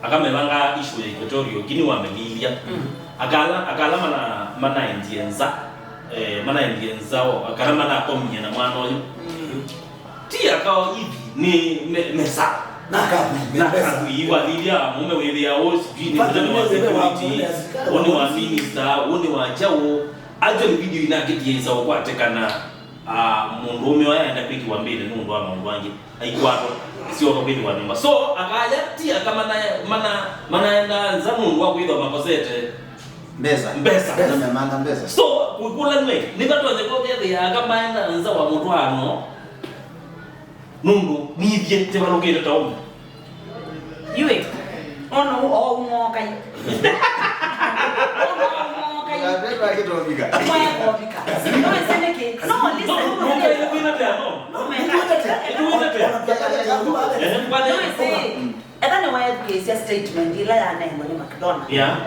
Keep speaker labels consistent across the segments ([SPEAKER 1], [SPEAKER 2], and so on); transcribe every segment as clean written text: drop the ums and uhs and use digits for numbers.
[SPEAKER 1] akamevanga issue ya Equatorial Guinea wamelilia akala mana indienza akala mana komnya na mwana oyo tia kao hivi ni mesa nakakuiwa lilia mume welia osi jini mjani wa security woni wa minister woni wa jawo ajo video inakidienza kwa tekana mundu ume waenda piki wa mbele mundu wa mundu wangi aikwato sio kwa piki wa nyumba so akaja tia kama mana enda za mundu wa kuidwa makosete mbesa na manga mbesa so kukula nwe nikatoze kwa ya kama enda nza wa mundu ano mundu nibye tebalokere tawo
[SPEAKER 2] yue ono o mo kai
[SPEAKER 3] Nabeba kitofika.
[SPEAKER 2] Mwekofika. No seneke. No listen. Edane wa place statement ila ya neno ni McDonald.
[SPEAKER 1] Yeah.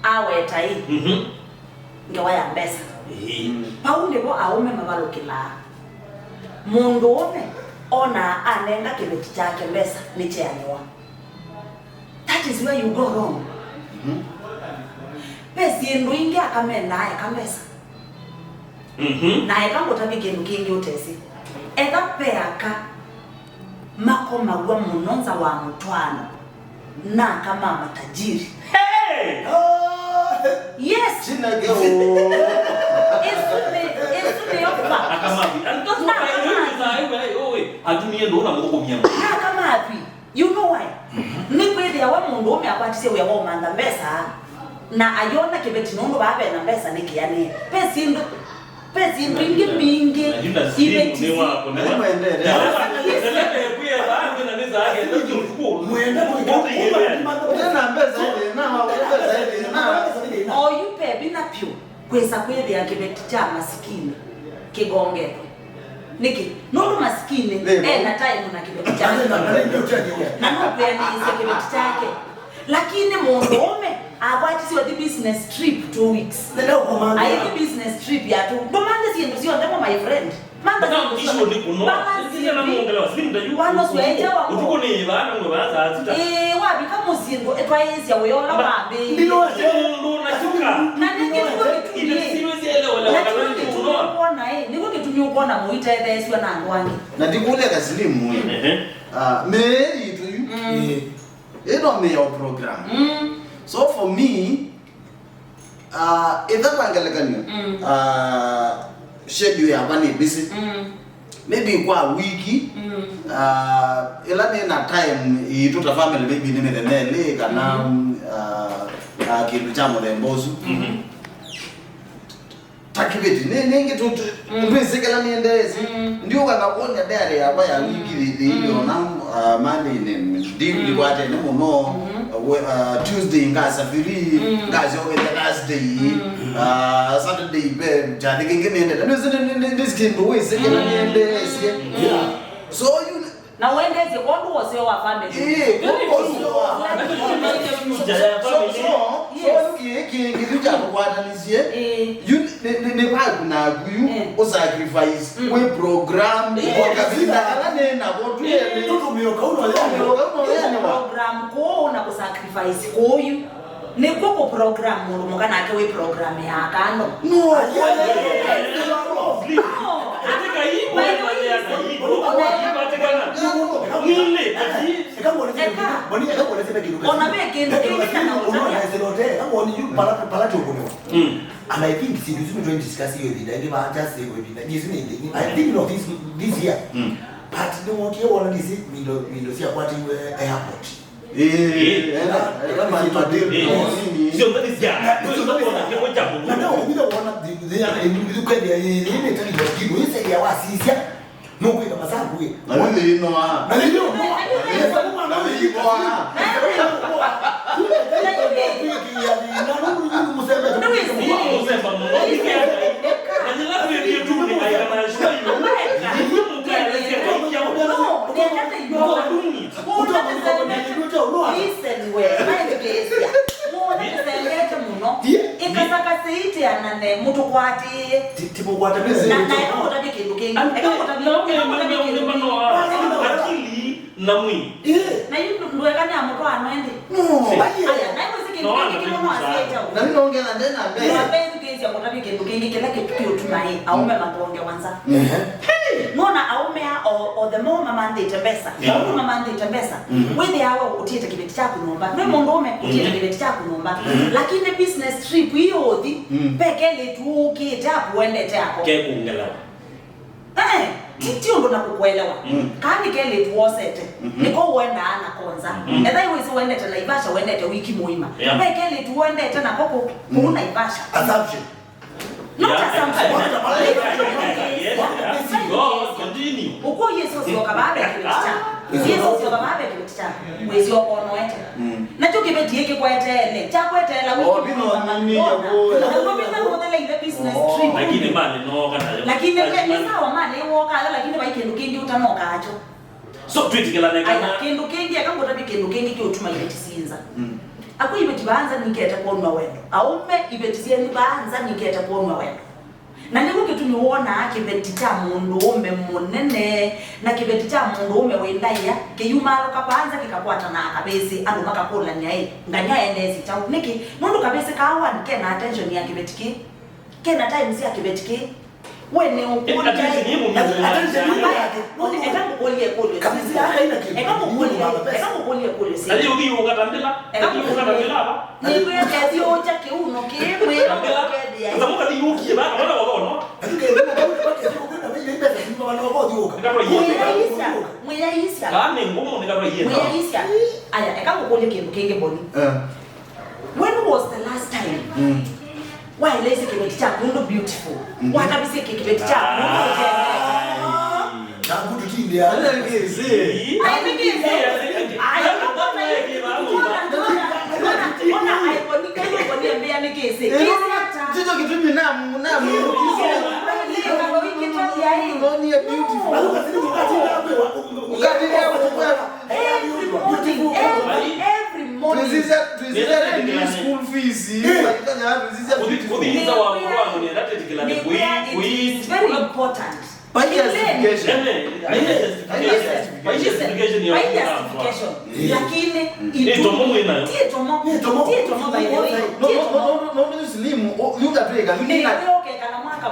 [SPEAKER 2] Awe tai. Ngewa ya mbesa. Paundi bo aume mabalo kila. Mundu one ona anenda kibeti chake mbesa ni cheanywa. That is where you go wrong. Pesi ndwingi akamenda naye kambesa. Naye kangotabi kintu kingi utesi. Eka peaka mako magwa munonza wa mutwano na kama matajiri.
[SPEAKER 1] Hey!
[SPEAKER 2] Yes.
[SPEAKER 3] China go.
[SPEAKER 2] Esume yokuba.
[SPEAKER 1] Akamabi. Antoto kwa owe atumie ndo na moko myama.
[SPEAKER 2] Akamabi. You know why? Ni kweli ya wa mundu ome akwatise we wa manda mbesa. Na ayona kibeti nondo babe na mbesa nikiyane. Pesi mbingi mingi.
[SPEAKER 1] Ibeti ni wako na
[SPEAKER 3] muendele.
[SPEAKER 1] Kuya baadhi na neza yake ndio chukua.
[SPEAKER 3] Muende na mbesa ile na mbesa ile na.
[SPEAKER 2] Oyupe bina pyo. Kwesa kweli ya kibeti cha masikini. Kigonge. Niki, nondo masikini na time na kibeti chake. Na nopo ya ni kibeti chake. Lakini muome akwati the business trip 2 weeks. I business trip ya tu. Bomande si ndio ndemo my friend.
[SPEAKER 1] Manda kisho ni kuno. Sisi na muongelewa sisi ndajua.
[SPEAKER 2] Wano sweje wa.
[SPEAKER 1] Utuko ni bana ngwe baza atita.
[SPEAKER 2] Wabi kama usingo etwayenzi ya weyola babe.
[SPEAKER 1] Ndilo ndo na chuka.
[SPEAKER 2] Na niki tuko
[SPEAKER 1] siwezi elewa la wakati tunaona.
[SPEAKER 2] Kuona niko kitumia kuona muita etheswa na ngwangi.
[SPEAKER 3] Na ndikule kasilimu Mary to you. It don't make your program. So for me, if that schedule ya bani busy, maybe kwa wiki, ila na time ituta family maybe nime the nele kana kitu cha mlembozu. Takibeti nenge tu mpesekela niendeze ndio kana kuonya dare hapa ya wiki ndio na Monday ni deal kwate ni muno Tuesday ngasafiri ngazi over the last day Saturday be jani kingine ndio this game we sekela niendeze yeah so you
[SPEAKER 2] na wendeze kondu wose wa family
[SPEAKER 3] Kiruja kukwatanizie you ne ba kuna guyu o sacrifice we program o kabisa alane na botu ele tutumioka
[SPEAKER 2] program ko na ku sacrifice ko you ne ko program mu kana ke we program ya kando
[SPEAKER 3] no
[SPEAKER 4] and I think see you going to discuss here the idea just say we be I think of this year but the one here one is it me do see what airport
[SPEAKER 3] kama ni
[SPEAKER 1] sio ndani ya sio ndani ya kwa jambo
[SPEAKER 4] no we don't want the ndio kwa ile tani kwa kitu ile ya wasisia no kwa masabu we
[SPEAKER 3] na mimi no
[SPEAKER 4] na ndio
[SPEAKER 2] mutu kwati
[SPEAKER 4] tipo kwata meze
[SPEAKER 2] na iko tabi kindu kingi iko tabi
[SPEAKER 1] akili namwi
[SPEAKER 2] na yundu ndwekane amuto anoende aya na iwe sikini kimono asieta
[SPEAKER 3] na mimi naongea na ndena mbele
[SPEAKER 2] na bendu kezi ya motabi kendo kingi kila kitu kiotumai aume matonge wanza nona aume o the more mama ndete pesa au mama ndete pesa wewe hawa utiete kibeti chako nyumba wewe mondoome utiete kibeti chako nyumba lakini business trip hiyo odi pekele tu ukitapo uende tako
[SPEAKER 1] ke kuongelewa
[SPEAKER 2] titio ndo nakukuelewa kani kele tuosete niko uenda ana konza edha iwe si uende tena Naivasha uende te wiki muima pekele tu uende tena koko mu Naivasha
[SPEAKER 4] assumption
[SPEAKER 2] not assumption
[SPEAKER 1] go continue
[SPEAKER 2] uko Yesu sio kababe kibeticha Yesu sio kababe kibeticha mwezi okono ete nacho kibeti yake kwa etele cha kwetela wiki
[SPEAKER 3] bino nini yako
[SPEAKER 2] na bina modela ile business trip
[SPEAKER 1] lakini mali no kana
[SPEAKER 2] lakini ni sawa mali woka lakini baikendo kingi utanoka acho
[SPEAKER 1] so tweetikela nekana
[SPEAKER 2] kendo kingi akangota bikendo kingi kyotuma ile tisinza ako ibeti banza niketa kuonwa wendo aume ibeti zeni banza niketa kuonwa wendo na niko kitu niona kibeti cha mundu ume munene na kibeti cha mundu ume wendaya kiyumalo kapanza kikakwata na kabesi ando makakola nyai nganya endezi cha niki mundu kabesi kawa nikena attention ya kibeti ki kena time si ya kibeti ki wene ukuli
[SPEAKER 4] kabisa haina kitu
[SPEAKER 1] ali ugi ukatambila ukatambila
[SPEAKER 2] ni kwa kazi ocha kiuno kimwe
[SPEAKER 1] zamuka di uki ba wala wagono
[SPEAKER 2] mweyaisya
[SPEAKER 1] kane ngumu nikaba yeye
[SPEAKER 2] mweyaisya aya ekangukole kintu kingi boni when was the last time why lazy kibeti cha kundo beautiful wakabise kibeti cha kundo
[SPEAKER 4] na kudu kindia
[SPEAKER 3] Tito kitumi na school fees
[SPEAKER 2] it's very important. Lakini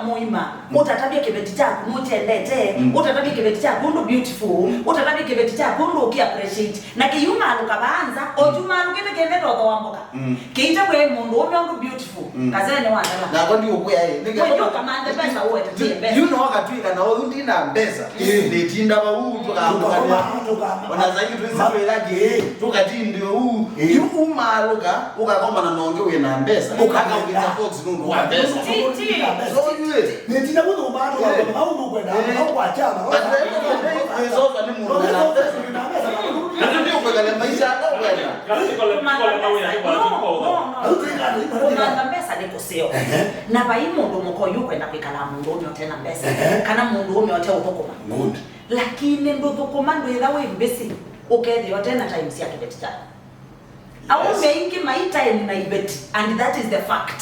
[SPEAKER 2] muima utatabia kibeti chako mutendete utatabia kibeti chako ndo beautiful utatabia kibeti chako ndo uki appreciate na kiyuma alukabanza ojuma alukete kende toto wamboka kiita kwe mundu ndo beautiful kazene wandala
[SPEAKER 3] na kwa ndio kwa yeye
[SPEAKER 2] ndio kama ande pesa uwe tutie pesa
[SPEAKER 3] you know akatwika na wewe ndina mbesa nditinda ba huu wana zaidi tuzipe tukati ndio huu yuko maluka ukakoma na nonge uye na mbesa ukaongeza fox ndo wa mbesa
[SPEAKER 4] netina kuno mbato au ndo kwenda au kwa chama
[SPEAKER 3] zote ni mungu na mbesa ndio kwa kale maisha au
[SPEAKER 2] kwenda mbesa niko sio na bai mundu mukoyu kwenda kwikala mundu umyo tena mbesa kana mundu umyo te utokoma
[SPEAKER 4] good
[SPEAKER 2] lakini ndo thukuma ndo ithawe mbesi ukethe yote na times ya kibeti cha au meingi my time na ibeti and that is the fact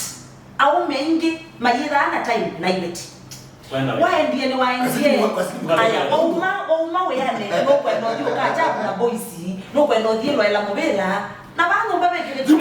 [SPEAKER 2] au meingi mayira na time na ibeti waendie ni waendie aya uma we yane no kwenda dio ka chapu na boys no kwenda dio ela mobela na bango mbabe kile tu